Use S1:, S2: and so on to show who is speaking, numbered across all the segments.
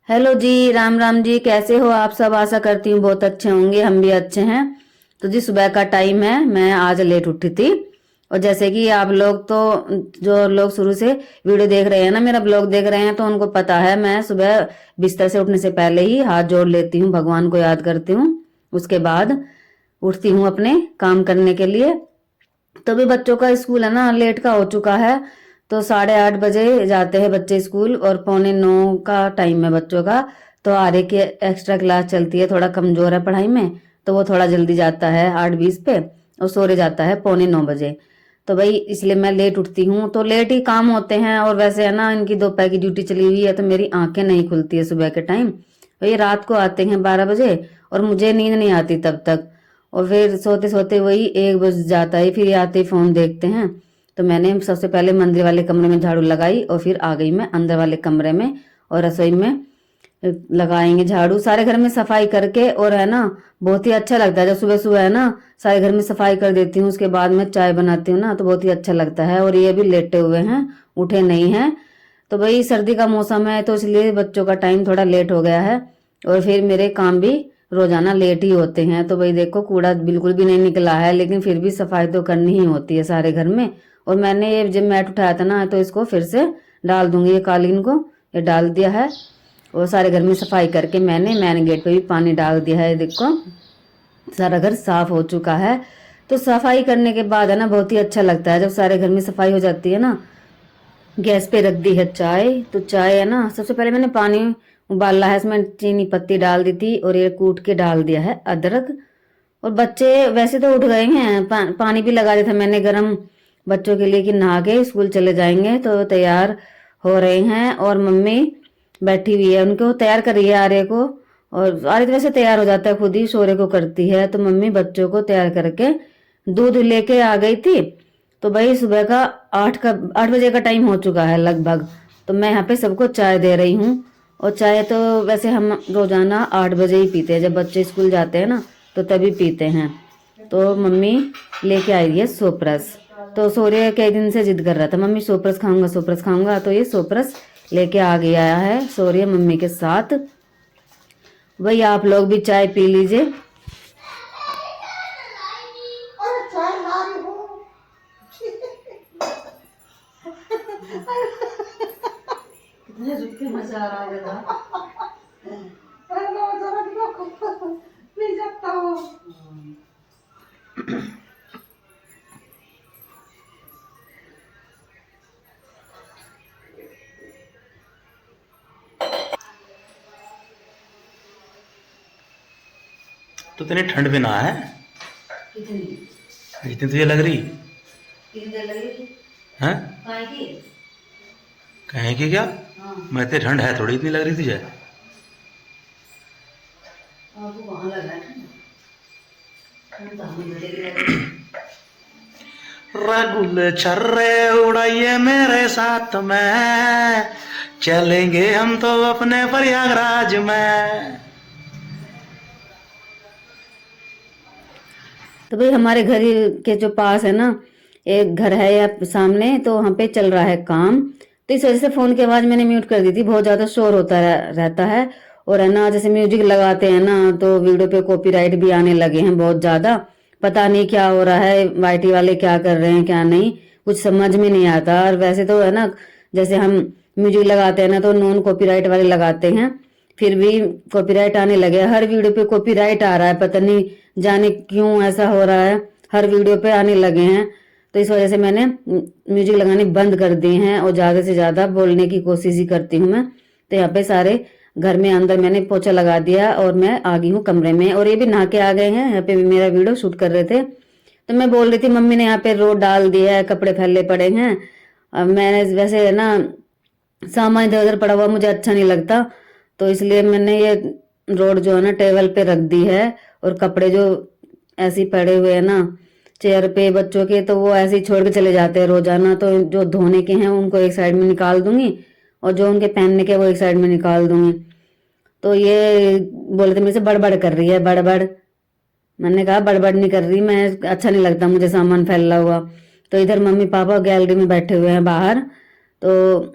S1: Hello जी, राम राम जी। कैसे हो आप सब? आशा करती हूँ बहुत अच्छे होंगे। हम भी अच्छे हैं। तो जी, सुबह का टाइम है। मैं आज लेट उठी थी। और जैसे कि आप लोग तो, जो लोग शुरू से वीडियो देख रहे हैं ना, मेरा ब्लॉग देख रहे हैं, तो उनको पता है मैं सुबह बिस्तर से उठने से पहले ही हाथ जोड़ लेती हूँ, भगवान को याद करती हूँ। उसके बाद उठती हूँ अपने काम करने के लिए। तो भी बच्चों का स्कूल है ना, लेट का हो चुका है। तो 8:30 बजे जाते हैं बच्चे स्कूल, और 8:45 का टाइम है बच्चों का। तो आर्य की एक्स्ट्रा क्लास चलती है, थोड़ा कमजोर है पढ़ाई में, तो वो थोड़ा जल्दी जाता है 8:20 पे, और सोरे जाता है 8:45 बजे। तो भाई इसलिए मैं लेट उठती हूँ, तो लेट ही काम होते हैं। और वैसे है ना, इनकी दोपहर की ड्यूटी चली हुई है, तो मेरी आंखें नहीं खुलती है सुबह के टाइम। तो ये रात को आते हैं 12 बजे, और मुझे नींद नहीं आती तब तक। और फिर सोते सोते वही 1 बज जाता है, फिर आते ही फोन देखते हैं। तो मैंने सबसे पहले मंदिर वाले कमरे में झाड़ू लगाई, और फिर आ गई मैं अंदर वाले कमरे में, और रसोई में लगाएंगे झाड़ू, सारे घर में सफाई करके। और है ना, बहुत ही अच्छा लगता है जब सुबह सुबह है ना सारे घर में सफाई कर देती हूँ। उसके बाद में चाय बनाती हूँ ना, तो बहुत ही अच्छा लगता है। और ये भी लेटे हुए हैं, उठे नहीं हैं। तो भाई सर्दी का मौसम है, तो इसलिए बच्चों का टाइम थोड़ा लेट हो गया है। और फिर मेरे काम भी रोजाना लेट ही होते हैं। तो भाई देखो, कूड़ा बिल्कुल भी नहीं निकला है, लेकिन फिर भी सफाई तो करनी ही होती है सारे घर में। और मैंने ये जब मैट उठाया था ना, तो इसको फिर से डाल दूंगी, ये कालीन को ये डाल दिया है। और सारे घर में सफाई करके मैंने मैन गेट पे भी पानी डाल दिया है। देखो, सारा घर साफ हो चुका है। तो सफाई करने के बाद है ना, बहुत ही अच्छा लगता है जब सारे घर में सफाई हो जाती है ना। गैस पे रख दी है चाय। तो चाय है ना, सबसे पहले मैंने पानी उबाला है, इसमें चीनी पत्ती डाल दी थी, और ये कूट के डाल दिया है अदरक। और बच्चे वैसे तो उठ गए हैं, पानी भी लगा दिया था मैंने गरम बच्चों के लिए, कि नहा के स्कूल चले जाएंगे। तो तैयार हो रहे हैं, और मम्मी बैठी हुई है, उनको तैयार कर रही है आर्य को। और आर्य तो वैसे तैयार हो जाता है, खुद ही शोरे को करती है। तो मम्मी बच्चों को तैयार करके दूध लेके आ गई थी। तो भाई सुबह का 8 बजे का टाइम हो चुका है लगभग। तो मैं यहाँ पे सबको चाय दे रही हूँ। और चाय तो वैसे हम रोजाना 8 बजे ही पीते हैं, जब बच्चे स्कूल जाते हैं ना, तो तभी पीते हैं। तो मम्मी लेके आई है सोप्रस। तो सूर्य कई दिन से जिद कर रहा था, मम्मी सोप्रस खाऊंगा सोप्रस खाऊंगा। तो ये सोप्रस लेके आ गया है सूर्य मम्मी के साथ। भाई आप लोग भी चाय पी लीजिए। कितने रुक के मजा आ रहा है।
S2: तो इतनी ठंड भी ना है
S1: कितनी
S2: जितनी तुझे लग रही
S1: कितनी देर लगेगी?
S2: है।
S1: काय की?
S2: कहें कि क्या?
S1: हाँ,
S2: मैं इतनी ठंड है थोड़ी इतनी लग रही तुझे।
S1: आपको वहां लग रहा है ठंड? ठंड तो हमें बड़े लग रही है।
S2: रगुल छर्रे उड़ाइए मेरे साथ में, चलेंगे हम तो अपने प्रयागराज में।
S1: तो भाई हमारे घर के जो पास है ना, एक घर है या सामने, तो वहां पे चल रहा है काम। तो इस वजह से फोन की आवाज मैंने म्यूट कर दी थी, बहुत ज्यादा शोर होता रहता है। और है ना, जैसे म्यूजिक लगाते हैं ना, तो वीडियो पे कॉपीराइट भी आने लगे हैं बहुत ज्यादा। पता नहीं क्या हो रहा है, वाईटी वाले क्या कर रहे हैं क्या नहीं, कुछ समझ में नहीं आता। और वैसे तो है ना, जैसे हम म्यूजिक लगाते हैं ना, तो नॉन कॉपीराइट वाले लगाते हैं, फिर भी कॉपीराइट आने लगे। हर वीडियो पे कॉपीराइट आ रहा है, पता नहीं जाने क्यों ऐसा हो रहा है, हर वीडियो पे आने लगे हैं। तो इस वजह से मैंने म्यूजिक लगाने बंद कर दिए हैं, और ज्यादा से ज्यादा बोलने की कोशिश ही करती हूँ मैं। तो यहाँ पे सारे घर में अंदर मैंने पोछा लगा दिया, और मैं आ गई हूँ कमरे में। और ये भी नहा के आ गए हैं, यहाँ पे भी मेरा वीडियो शूट कर रहे थे। तो मैं बोल रही थी मम्मी ने यहाँ पे रोड डाल दिया है, कपड़े फैले पड़े हैं। अब मैंने वैसे है ना, सामान इधर उधर पड़ा हुआ मुझे अच्छा नहीं लगता, तो इसलिए मैंने ये रोड जो है ना टेबल पे रख दी है। और कपड़े जो ऐसे ही पड़े हुए हैं ना चेयर पे बच्चों के, तो वो ऐसे ही छोड़ के चले जाते हैं रोजाना। तो जो धोने के हैं उनको एक साइड में निकाल दूंगी, और जो उनके पहनने के वो एक साइड में निकाल दूंगी। तो ये बोले थे मेरे से बड़बड़ कर रही है, बड़बड़। मैंने कहा बड़बड़ नहीं कर रही मैं, अच्छा नहीं लगता मुझे सामान फैला हुआ। तो इधर मम्मी पापा गैलरी में बैठे हुए हैं बाहर। तो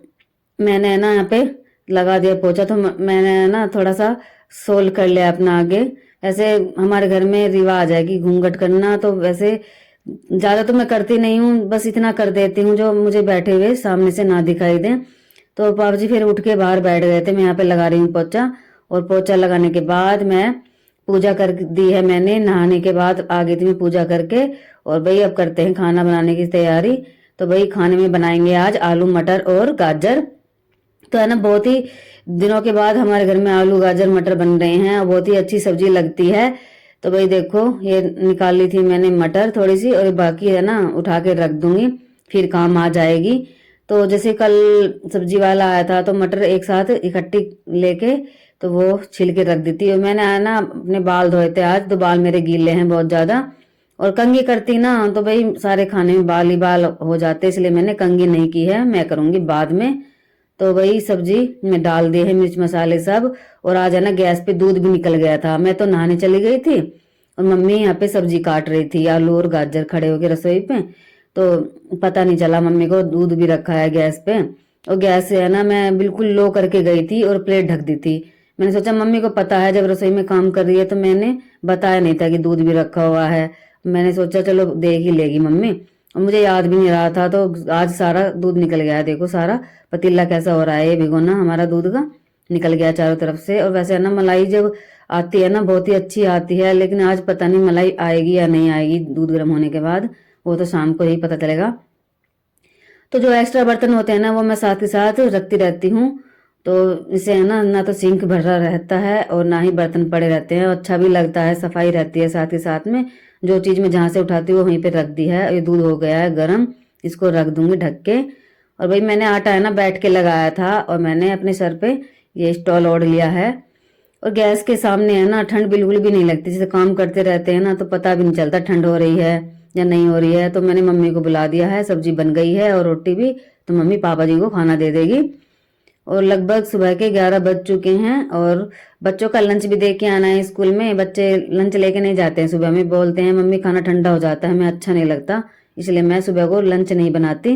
S1: मैंने है ना यहाँ पे लगा दिया पोछा, तो मैंने ना थोड़ा सा सोल कर लिया अपना आगे। ऐसे हमारे घर में रिवाज है कि घूंघट करना, तो वैसे ज्यादा तो मैं करती नहीं हूँ, बस इतना कर देती हूँ जो मुझे बैठे हुए सामने से ना दिखाई दे। तो पापा जी फिर उठ के बाहर बैठ गए थे, मैं यहाँ पे लगा रही हूँ पोछा। और पोछा लगाने के बाद मैं पूजा कर दी है मैंने, नहाने के बाद आ गई थी मैं पूजा करके। और भाई अब करते हैं खाना बनाने की तैयारी। तो भाई खाने में बनाएंगे आज आलू मटर और गाजर। तो है ना, बहुत ही दिनों के बाद हमारे घर में आलू गाजर मटर बन रहे हैं और बहुत ही अच्छी सब्जी लगती है। तो भाई देखो, ये निकाल ली थी मैंने मटर थोड़ी सी, और बाकी है ना उठा के रख दूंगी, फिर काम आ जाएगी। तो जैसे कल सब्जी वाला आया था तो मटर एक साथ इकट्ठी लेके तो वो छिल के रख दी थी। और मैंने है ना अपने बाल धोए थे आज, तो बाल मेरे गीले हैं बहुत ज्यादा। और कंघी करती ना तो भाई सारे खाने में बाल ही बाल हो जाते, इसलिए मैंने कंघी नहीं की है, मैं करूंगी बाद में। तो वही सब्जी में डाल दिए है मिर्च मसाले सब। और आज है ना गैस पे दूध भी निकल गया था, मैं तो नहाने चली गई थी और मम्मी यहाँ पे सब्जी काट रही थी, आलू और गाजर खड़े होके रसोई पे। तो पता नहीं चला मम्मी को दूध भी रखा है गैस पे। और गैस से है ना मैं बिल्कुल लो करके गई थी और प्लेट ढक दी थी। मैंने सोचा मम्मी को पता है जब रसोई में काम कर रही है, तो मैंने बताया नहीं था कि दूध भी रखा हुआ है। मैंने सोचा चलो देख ही लेगी मम्मी, और मुझे याद भी नहीं रहा था। तो आज सारा दूध निकल गया है, देखो सारा पतीला कैसा हो रहा है, ये भिगोना हमारा दूध का निकल गया चारों तरफ से। और वैसे है ना मलाई जब आती है ना बहुत ही अच्छी आती है, लेकिन आज पता नहीं मलाई आएगी या नहीं आएगी दूध गर्म होने के बाद, वो तो शाम को ही पता चलेगा। तो जो एक्स्ट्रा बर्तन होते हैं ना वो मैं साथ के साथ रखती रहती हूँ। तो इससे है ना ना तो सिंक भरा रहता है और ना ही बर्तन पड़े रहते हैं, और अच्छा भी लगता है, सफाई रहती है साथ ही साथ में। जो चीज़ मैं जहाँ से उठाती हूँ वहीं पे रख दी है। ये दूध हो गया है गर्म, इसको रख दूंगी ढक के। और भाई मैंने आटा है ना बैठ के लगाया था, और मैंने अपने सर पे ये स्टॉल ओढ़ लिया है। और गैस के सामने है ना ठंड बिल्कुल भी नहीं लगती, जैसे काम करते रहते हैं ना तो पता भी नहीं चलता ठंड हो रही है या नहीं हो रही है। तो मैंने मम्मी को बुला दिया है, सब्जी बन गई है और रोटी भी, तो मम्मी पापा जी को खाना दे देगी। और लगभग सुबह के 11 बज चुके हैं, और बच्चों का लंच भी दे के आना है स्कूल में। बच्चे लंच लेके नहीं जाते हैं सुबह में, बोलते हैं मम्मी खाना ठंडा हो जाता है, हमें अच्छा नहीं लगता, इसलिए मैं सुबह को लंच नहीं बनाती।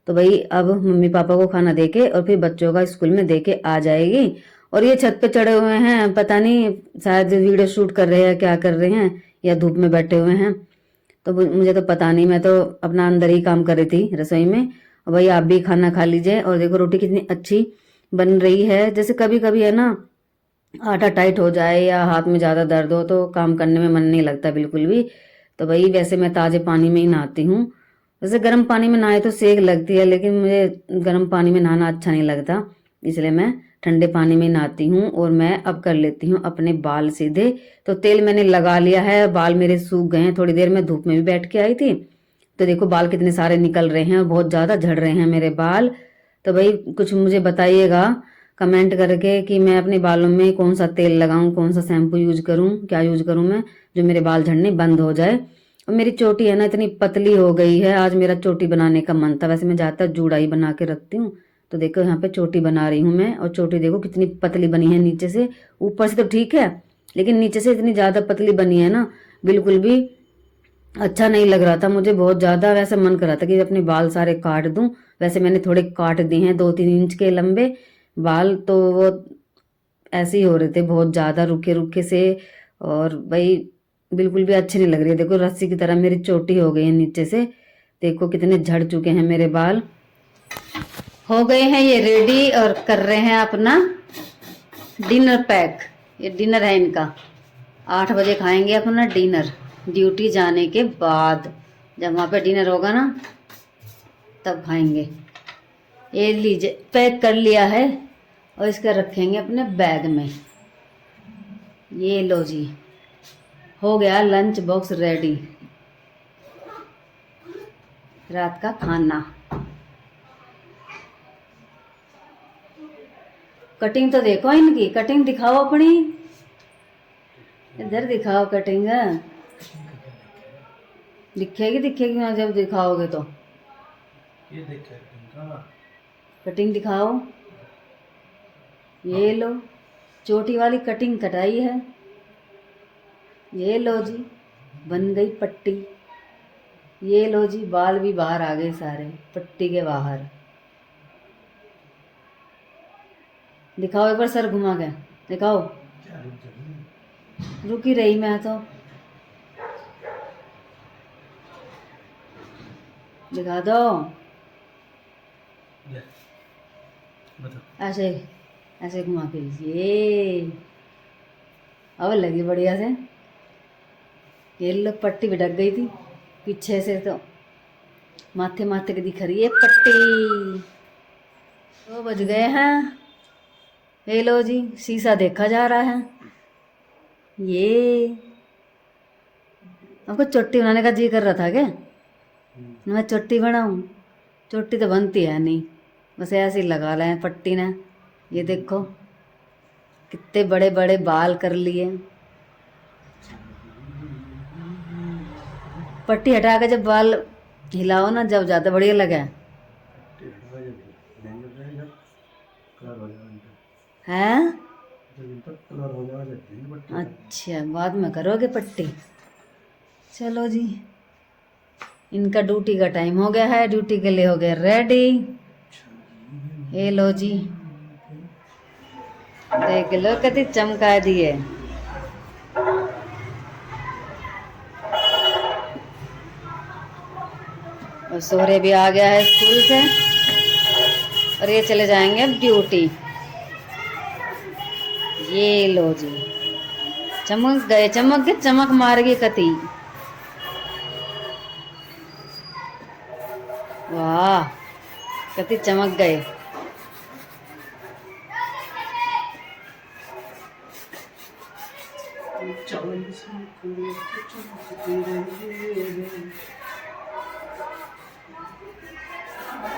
S1: तो भाई अब मम्मी पापा को खाना देके और फिर बच्चों का स्कूल में देके आ जाएगी। और ये छत पे चढ़े हुए हैं, पता नहीं शायद वीडियो शूट कर रहे हैं, क्या कर रहे हैं, या धूप में बैठे हुए हैं। तो मुझे तो पता नहीं, मैं तो अपना अंदर ही काम कर रही थी रसोई में। और भाई आप भी खाना खा लीजिए। और देखो रोटी कितनी अच्छी बन रही है। जैसे कभी कभी है ना आटा टाइट हो जाए या हाथ में ज़्यादा दर्द हो तो काम करने में मन नहीं लगता बिल्कुल भी। तो भाई वैसे मैं ताज़े पानी में ही नहाती हूँ। वैसे गर्म पानी में नहाए तो सेक लगती है, लेकिन मुझे गर्म पानी में नहाना अच्छा नहीं लगता, इसलिए मैं ठंडे पानी में नहाती हूँ। और मैं अब कर लेती हूँ अपने बाल सीधे। तो तेल मैंने लगा लिया है, बाल मेरे सूख गए हैं, थोड़ी देर में धूप में भी बैठ के आई थी। तो देखो बाल कितने सारे निकल रहे हैं और बहुत ज़्यादा झड़ रहे हैं मेरे बाल। तो भाई कुछ मुझे बताइएगा कमेंट करके कि मैं अपने बालों में कौन सा तेल लगाऊं, कौन सा शैम्पू यूज करूं, क्या यूज करूं मैं, जो मेरे बाल झड़ने बंद हो जाए। और मेरी चोटी है ना इतनी पतली हो गई है, आज मेरा चोटी बनाने का मन था, वैसे मैं ज़्यादातर जूड़ा ही बना के रखती हूँ। तो देखो यहाँ पे चोटी बना रही हूँ मैं, और चोटी देखो कितनी पतली बनी है नीचे से। ऊपर से तो ठीक है, लेकिन नीचे से इतनी ज़्यादा पतली बनी है ना, बिल्कुल भी अच्छा नहीं लग रहा था मुझे, बहुत ज़्यादा वैसे मन कर रहा था कि अपने बाल सारे काट दूं। वैसे मैंने थोड़े काट दिए हैं, 2-3 इंच के लंबे बाल, तो वो ऐसे ही हो रहे थे बहुत ज़्यादा रूखे रूखे से। और भाई बिल्कुल भी अच्छे नहीं लग रही है, देखो रस्सी की तरह मेरी चोटी हो गई है नीचे से। देखो कितने झड़ चुके हैं मेरे बाल। हो गए हैं ये रेडी और कर रहे हैं अपना डिनर पैक। ये डिनर है इनका, 8 बजे खाएंगे अपना डिनर ड्यूटी जाने के बाद। जब वहाँ पे डिनर होगा ना तब खाएंगे। ये लीजिए पैक कर लिया है, और इसका रखेंगे अपने बैग में। ये लो जी, हो गया लंच बॉक्स रेडी, रात का खाना। कटिंग तो देखो इनकी, कटिंग दिखाओ अपनी, इधर दिखाओ कटिंग। दिखेगी दिखेगी ना जब दिखाओगे तो,
S2: ये देखिए इनका
S1: कटिंग दिखाओ। ये लो चोटी वाली कटिंग कटाई है, ये लो जी बन गई पट्टी। ये लो जी बाल भी बाहर आ गए सारे पट्टी के बाहर। दिखाओ एक बार सर घुमा के दिखाओ। रुक ही रही मैं तो। दिखा दो। ऐसे ऐसे घुमा के ये अब लगी बढ़िया से। ये लो पट्टी भी ढक गई थी पीछे से तो माथे माथे की दिख रही है पट्टी। तो बज गए हैं। ये लो जी शीशा देखा जा रहा है। ये आपको चोटी बनाने का जी कर रहा था क्या? मैं चोटी बनाऊं? चोटी तो बनती है नहीं, बस ऐसे ही लगा रहे हैं पट्टी ने। ये देखो कितने बड़े बड़े बाल कर लिए। पट्टी हटा के जब बाल हिलाओ ना जब ज़्यादा बढ़िया लगे हैं। अच्छा बाद में करोगे पट्टी। चलो जी इनका ड्यूटी का टाइम हो गया है, ड्यूटी के लिए हो गए रेडी। ये लो जी देख लो कति चमका दिए। और सोहरे भी आ गया है स्कूल से और ये चले जाएंगे अब ड्यूटी। ये लो जी चमक गए, चमक गए, चमक मार गई कति। वाह कति चमक गए।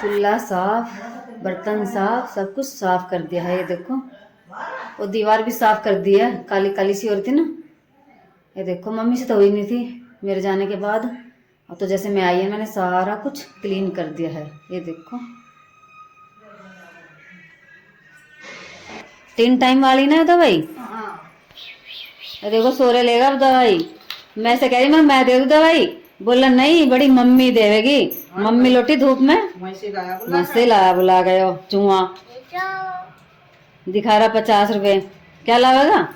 S1: चूल्हा साफ, बर्तन साफ, सब कुछ साफ कर दिया है। ये देखो वो दीवार भी साफ कर दी है, काली काली सी हो रही थी ना। ये देखो मम्मी से तो हुई नहीं थी मेरे जाने के बाद, अब तो जैसे मैं आई है मैंने सारा कुछ क्लीन कर दिया है। ये देखो 3 टाइम वाली ना दवाई। ये देखो सोरे लेगा अब दवाई। मैं से कह रही मैं दे दूँ दवाई, बोला नहीं बड़ी मम्मी देवेगी। मम्मी लोटी धूप में मस्से लाया बुला गए हो चूहा। दिखा रहा 50 रुपए। क्या लावेगा?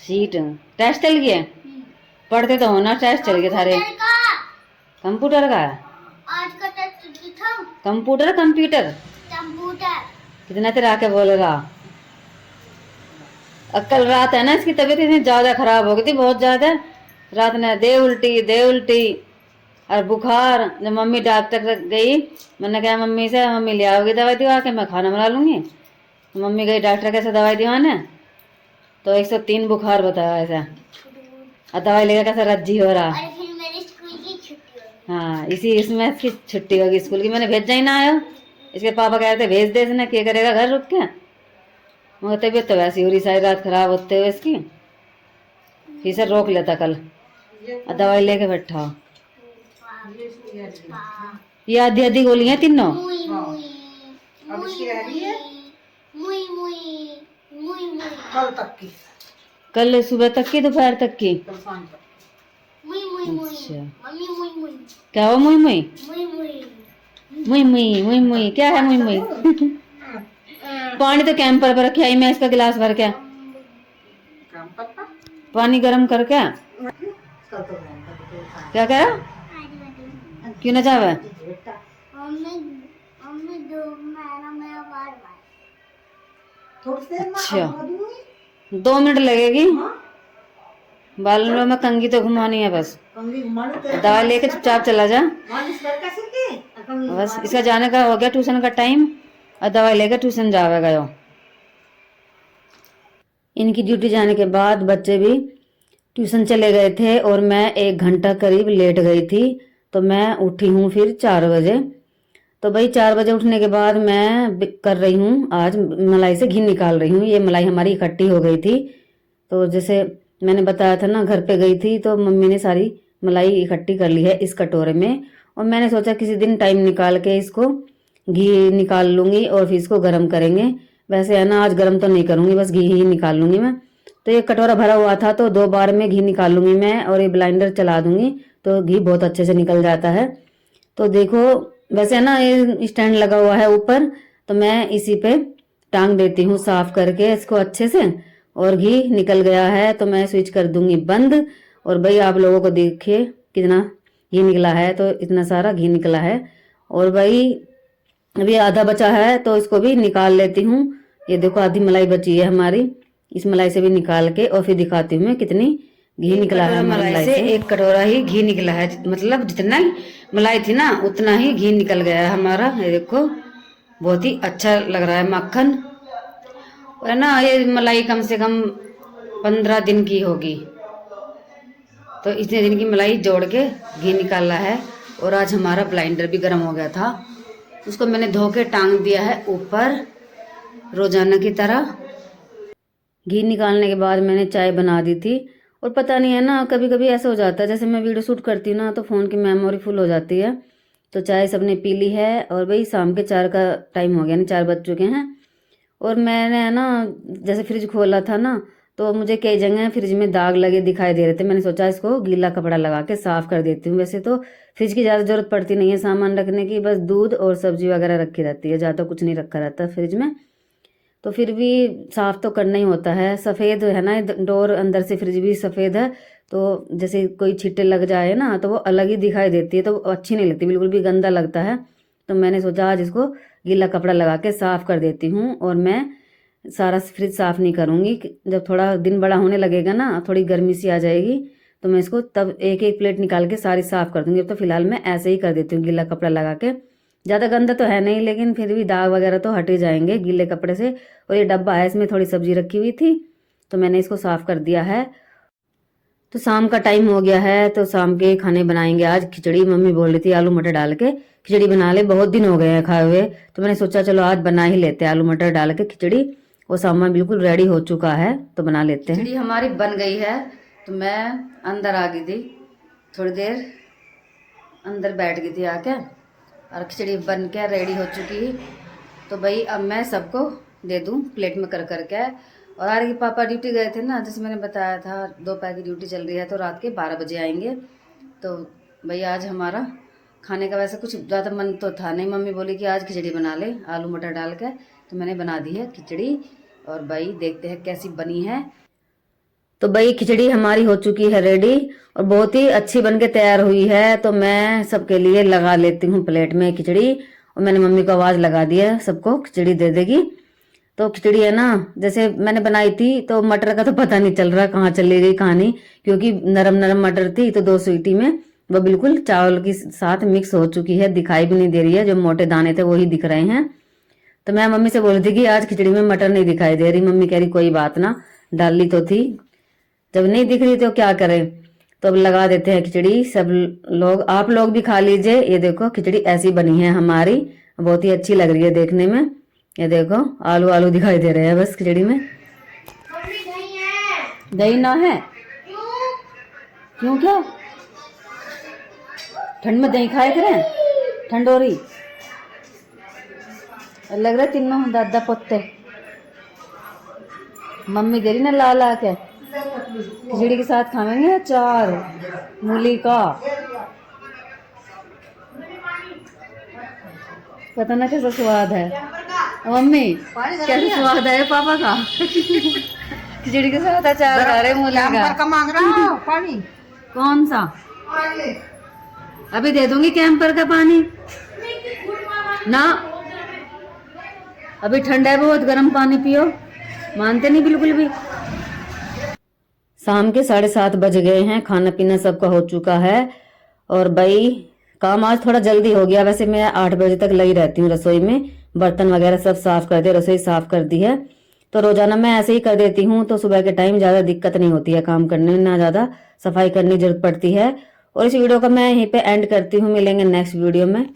S1: शीट। टेस्ट चल गया? पढ़ते तो होना। टेस्ट चल गया थारे? कंप्यूटर का?
S3: आज का टेस्ट था।
S1: कंप्यूटर कंप्यूटर कितना तेरा आके बोलेगा। कल रात है ना इसकी तबीयत इतनी ज्यादा खराब हो गई थी, बहुत ज्यादा। रात ने दे उल्टी और बुखार। जब मम्मी डॉक्टर तक गई मैंने कहा मम्मी से मम्मी ले आओगी दवाई दिवा के, मैं खाना बना लूंगी। मम्मी गई डॉक्टर कैसे दवाई दिवाने तो 103 बुखार बताया ऐसा। और दवाई लेकर कैसा रज्जी हो रहा।
S3: और फिर मेरे स्कूल की छुट्टी हो गई।
S1: हाँ इसमें इसकी छुट्टी होगी स्कूल की। मैंने भेजा ही ना आयो। इसके पापा कह रहे थे भेज दे इसने, क्या करेगा घर रुक के। मगर तबीयत तो वैसी हो रही सारी रात खराब होते हुए इसकी। फिर से रोक लेता कल और दवाई लेके बैठा। ये आधी आधी गोली है तीनों। कल सुबह तक की दोपहर तक की। अच्छा क्या हो मुई मुई मुई मुई मुई मुई क्या है मुई मुई? पानी तो कैंपर पर रखा ही मैं इसका गिलास भर के। पानी गर्म करके क्या कह रहा? क्यों ना जावे? अच्छा 2 मिनट लगेगी। बालों में कंघी तो घुमानी है बस। दवा लेके चुपचाप चला जा बस। इसका जाने का हो गया ट्यूशन का टाइम और दवाई लेकर ट्यूशन जावेगा यो। इनकी ड्यूटी जाने के बाद बच्चे भी ट्यूशन चले गए थे और मैं 1 घंटा करीब लेट गई थी। तो मैं उठी हूँ फिर 4 बजे। तो भाई 4 बजे उठने के बाद मैं कर रही हूँ आज मलाई से घी निकाल रही हूँ। ये मलाई हमारी इकट्ठी हो गई थी। तो जैसे मैंने बताया था ना घर पे गई थी तो मम्मी ने सारी मलाई इकट्ठी कर ली है इस कटोरे में। और मैंने सोचा किसी दिन टाइम निकाल के इसको घी निकाल लूँगी और फिर इसको गर्म करेंगे। वैसे है ना आज गर्म तो नहीं करूँगी, बस घी ही निकाल लूँगी मैं। तो ये कटोरा भरा हुआ था तो 2 बार में घी निकाल लूँगी मैं और ये ब्लाइंडर चला दूँगी तो घी बहुत अच्छे से निकल जाता है। तो देखो वैसे है ना ये स्टैंड लगा हुआ है ऊपर तो मैं इसी पे टांग देती हूँ साफ करके इसको अच्छे से। और घी निकल गया है तो मैं स्विच कर दूंगी बंद। और भाई आप लोगों को देखिए कितना घी निकला है, तो इतना सारा घी निकला है। और भाई अभी आधा बचा है तो इसको भी निकाल लेती हूँ। ये देखो आधी मलाई बची है हमारी, इस मलाई से भी निकाल के और फिर दिखाती हूँ मैं कितनी घी निकला है। मलाई से 1 कटोरा ही घी निकला है, मतलब जितना ही मलाई थी ना उतना ही घी निकल गया है हमारा। ये देखो बहुत ही अच्छा लग रहा है मक्खन। और ना ये मलाई कम से कम 15 दिन की होगी, तो इतने दिन की मलाई जोड़ के घी निकाला है। और आज हमारा ब्लाइंडर भी गर्म हो गया था, उसको मैंने धो के टांग दिया है ऊपर रोजाना की तरह। घी निकालने के बाद मैंने चाय बना दी थी। और पता नहीं है ना, कभी कभी ऐसा हो जाता है जैसे मैं वीडियो शूट करती हूँ ना तो फ़ोन की मेमोरी फुल हो जाती है। तो चाय सबने पी ली है और भाई शाम के 4 का टाइम हो गया, नहीं 4 बज चुके हैं। और मैंने है ना जैसे फ्रिज खोला था ना तो मुझे कई जगह फ्रिज में दाग लगे दिखाई दे रहे थे। मैंने सोचा इसको गीला कपड़ा लगा के साफ़ कर देती हूँ। वैसे तो फ्रिज की ज़्यादा ज़रूरत पड़ती नहीं है सामान रखने की, बस दूध और सब्जी वगैरह रखी रहती है, ज़्यादा कुछ नहीं रखा रहता फ्रिज में। तो फिर भी साफ़ तो करना ही होता है। सफ़ेद है ना डोर, अंदर से फ्रिज भी सफ़ेद है, तो जैसे कोई छींटे लग जाए ना तो वो अलग ही दिखाई देती है, तो अच्छी नहीं लगती, बिल्कुल भी गंदा लगता है। तो मैंने सोचा आज इसको गीला कपड़ा लगा के साफ़ कर देती हूँ। और मैं सारा फ्रिज साफ़ नहीं करूँगी, जब थोड़ा दिन बड़ा होने लगेगा ना, थोड़ी गर्मी सी आ जाएगी तो मैं इसको तब एक एक प्लेट निकाल के सारी साफ़ कर दूँगी। अब तो फिलहाल मैं ऐसे ही कर देती हूँ गीला कपड़ा लगा के। ज़्यादा गंदा तो है नहीं, लेकिन फिर भी दाग वगैरह तो हट ही जाएंगे गीले कपड़े से। और ये डब्बा है, इसमें थोड़ी सब्जी रखी हुई थी तो मैंने इसको साफ़ कर दिया है। तो शाम का टाइम हो गया है, तो शाम के खाने बनाएंगे आज खिचड़ी। मम्मी बोल रही थी आलू मटर डाल के खिचड़ी बना ले, बहुत दिन हो गए हैं खाए हुए, तो मैंने सोचा चलो आज बना ही लेते हैं आलू मटर डाल के खिचड़ी। वो सामान बिल्कुल रेडी हो चुका है तो बना लेते हैं। खिचड़ी हमारी बन गई है, तो मैं अंदर आ गई थी, थोड़ी देर अंदर बैठ गई थी आके, और खिचड़ी बन के रेडी हो चुकी। तो भाई अब मैं सबको दे दूं प्लेट में कर करके। और आज के पापा ड्यूटी गए थे ना, जैसे मैंने बताया था दोपहर की ड्यूटी चल रही है, तो रात के 12 बजे आएंगे। तो भाई आज हमारा खाने का वैसे कुछ ज़्यादा मन तो था नहीं, मम्मी बोली कि आज खिचड़ी बना ले आलू मटर डाल के, तो मैंने बना दी है खिचड़ी। और भाई देखते हैं कैसी बनी है। तो भाई खिचड़ी हमारी हो चुकी है रेडी और बहुत ही अच्छी बन के तैयार हुई है। तो मैं सबके लिए लगा लेती हूँ प्लेट में खिचड़ी। और मैंने मम्मी को आवाज़ लगा दी है सबको खिचड़ी दे देगी। तो खिचड़ी है ना, जैसे मैंने बनाई थी तो मटर का तो पता नहीं चल रहा कहाँ चली गई कहाँ नहीं, क्योंकि नरम नरम मटर थी, तो 2 सीटी में वो बिल्कुल चावल के साथ मिक्स हो चुकी है, दिखाई भी नहीं दे रही है, जो मोटे दाने थे वही दिख रहे हैं। तो मैं मम्मी से बोल रही थी कि आज खिचड़ी में मटर नहीं दिखाई दे रही। मम्मी कह रही कोई बात ना, डाली तो थी, जब नहीं दिख रही तो क्या करें। तो अब लगा देते हैं खिचड़ी, सब लोग, आप लोग भी खा लीजिए। ये देखो खिचड़ी ऐसी बनी है हमारी, बहुत ही अच्छी लग रही है देखने में। ये देखो आलू आलू दिखाई दे रहे हैं बस खिचड़ी में। दही ना है? क्यों क्या ठंड में दही खाए करें, ठंड हो रही लग रहा है। तीनों दादा पोते मम्मी दे रही ना ला ला के, खिचड़ी के साथ खाएंगे अचार मूली का, पता ना कैसा स्वाद है। मम्मी कैसा स्वाद है पापा का खिचड़ी के साथ अचार खा रहे मूली का।
S4: मांग रहा हूँ पानी।
S1: कौन सा? अभी दे दूंगी कैंपर का पानी ना, अभी ठंडा है बहुत, गर्म पानी पियो, मानते नहीं बिल्कुल भी। शाम के 7:30 बज गए हैं, खाना पीना सबका हो चुका है। और भाई काम आज थोड़ा जल्दी हो गया, वैसे मैं 8 बजे तक लगी रहती हूँ रसोई में, बर्तन वगैरह सब साफ कर दे, रसोई साफ कर दी है। तो रोजाना मैं ऐसे ही कर देती हूँ, तो सुबह के टाइम ज़्यादा दिक्कत नहीं होती है काम करने में, ना ज़्यादा सफाई करने की जरूरत पड़ती है। और इस वीडियो का मैं यहीं पे एंड करती हूँ, मिलेंगे नेक्स्ट वीडियो में।